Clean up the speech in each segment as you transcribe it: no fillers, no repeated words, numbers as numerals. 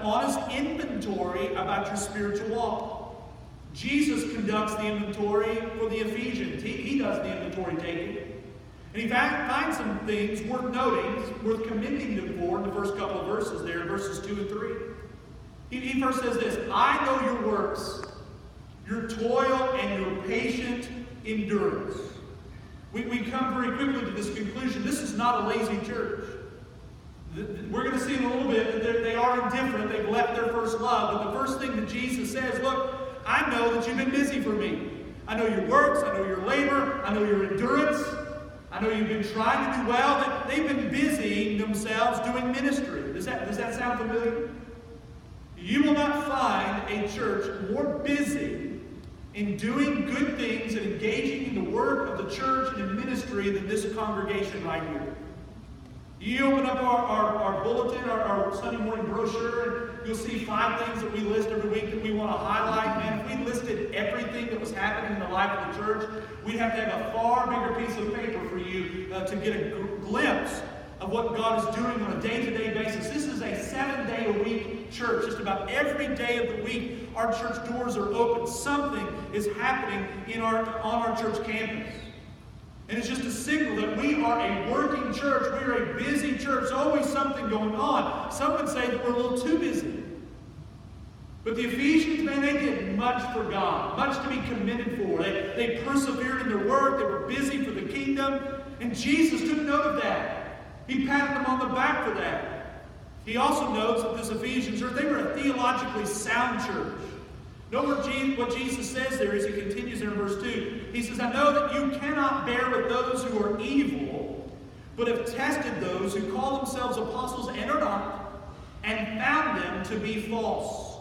honest inventory about your spiritual walk. Jesus conducts the inventory for the Ephesians. He does the inventory taking. And he finds some things worth noting, worth commending them for in the first couple of verses there, verses 2 and 3. He first says this, I know your works, your toil and your patient endurance. We come very quickly to this conclusion. This is not a lazy church. We're going to see in a little bit that they are indifferent. They've left their first love. But the first thing that Jesus says, look, I know that you've been busy for me. I know your works. I know your labor. I know your endurance. I know you've been trying to do well. That they've been busying themselves doing ministry. Does that sound familiar? You will not find a church more busy in doing good things and engaging in the work of the church and in ministry than this congregation right here. You open up our bulletin, our Sunday morning brochure, and you'll see 5 things that we list every week that we want to highlight. Man, if we listed everything that was happening in the life of the church, we'd have to have a far bigger piece of paper for you to get a glimpse of what God is doing on a day-to-day basis. This is a 7-day-a-week church. Just about every day of the week, our church doors are open. Something is happening on our church campus. And it's just a signal that we are a working church. We are a busy church. There's always something going on. Some would say that we're a little too busy. But the Ephesians, man, they did much for God. Much to be commended for. They persevered in their work. They were busy for the kingdom. And Jesus took note of that. He patted them on the back for that. He also notes that this Ephesian church, they were a theologically sound church. Note what Jesus says there as he continues there in verse 2. He says, I know that you cannot bear with those who are evil, but have tested those who call themselves apostles and are not, and found them to be false.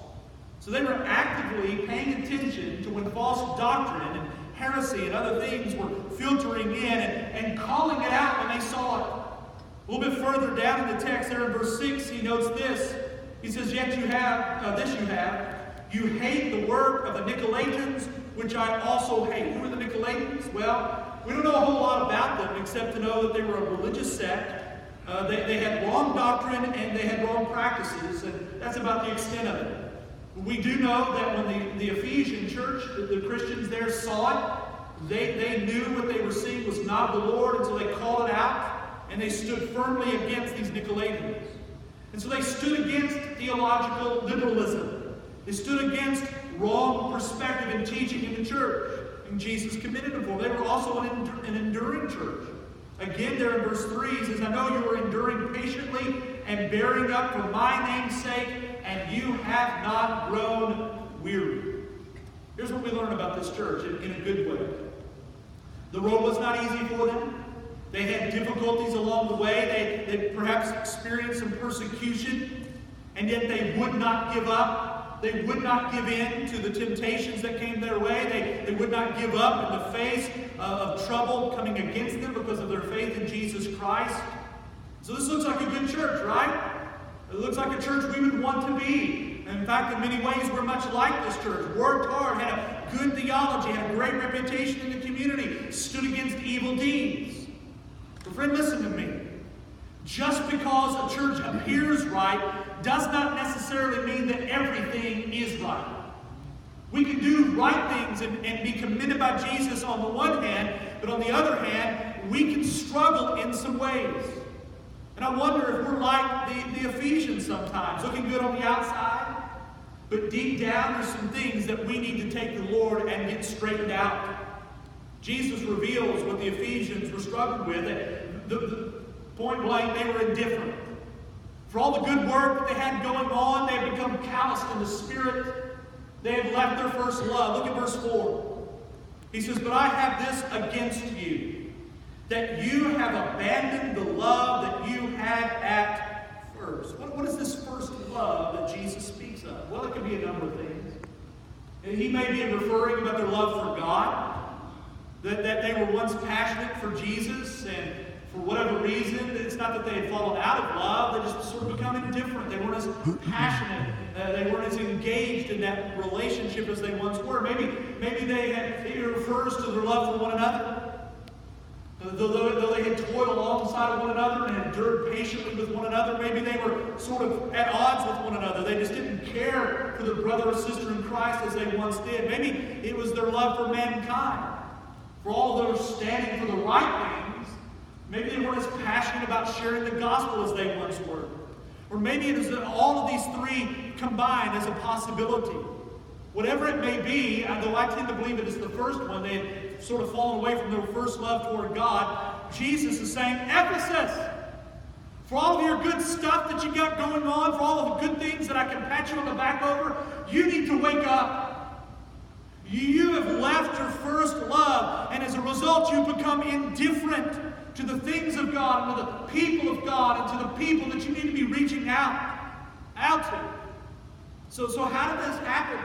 So they were actively paying attention to when false doctrine and heresy and other things were filtering in and calling it out when they saw it. A little bit further down in the text there in verse 6, he notes this. He says, yet you have, you hate the work of the Nicolaitans, which I also hate. Who are the Nicolaitans? Well, we don't know a whole lot about them except to know that they were a religious sect. They had wrong doctrine and they had wrong practices, and that's about the extent of it. We do know that when the Ephesian church, the Christians there saw it, they knew what they were seeing was not the Lord, and so they called it out, and they stood firmly against these Nicolaitans. And so they stood against theological liberalism. They stood against wrong perspective and teaching in the church. And Jesus commended them for. They were also an enduring church. Again, there in verse 3, he says, I know you are enduring patiently and bearing up for my name's sake, and you have not grown weary. Here's what we learn about this church in a good way. The road was not easy for them. They had difficulties along the way. They perhaps experienced some persecution, and yet they would not give up. They would not give in to the temptations that came their way. They would not give up in the face of trouble coming against them because of their faith in Jesus Christ. So this looks like a good church, right? It looks like a church we would want to be. And in fact, in many ways, we're much like this church. Worked hard, had a good theology, had a great reputation in the community, stood against evil deeds. But friend, listen to me. Just because a church appears right does not necessarily mean that everything is right. We can do right things and be commended by Jesus on the one hand, but on the other hand, we can struggle in some ways. And I wonder if we're like the Ephesians sometimes, looking good on the outside, but deep down there's some things that we need to take the Lord and get straightened out. Jesus reveals what the Ephesians were struggling with. The point blank, they were indifferent. For all the good work that they had going on, they had become calloused in the spirit. They had left their first love. Look at verse 4. He says, but I have this against you, that you have abandoned the love that you had at first. What is this first love that Jesus speaks of? Well, it could be a number of things. He may be referring about their love for God, that they were once passionate for Jesus, and for whatever reason, it's not that they had fallen out of love, they just sort of become indifferent. They weren't as passionate, they weren't as engaged in that relationship as they once were. Maybe it refers to their love for one another. Though they had toiled alongside of one another and endured patiently with one another, maybe they were sort of at odds with one another. They just didn't their brother or sister in Christ as they once did. Maybe it was their love for mankind. For all those standing for the right things, maybe they weren't as passionate about sharing the gospel as they once were. Or maybe it is that all of these three combined as a possibility. Whatever it may be, though I tend to believe it is the first one, they had sort of fallen away from their first love toward God. Jesus is saying, Ephesus, for all of your good stuff that you got going on, for all of the good things that I can pat you on the back over, you need to wake up. You have left your first love, and as a result, you've become indifferent to the things of God, and to the people of God, and to the people that you need to be reaching out to. So how did this happen?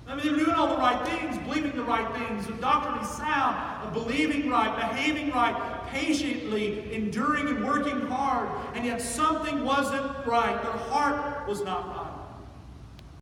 I mean, they were doing all the right things, believing the right things, doctrinally sound, believing right, behaving right, patiently enduring and working hard, and yet something wasn't right. Their heart was not right.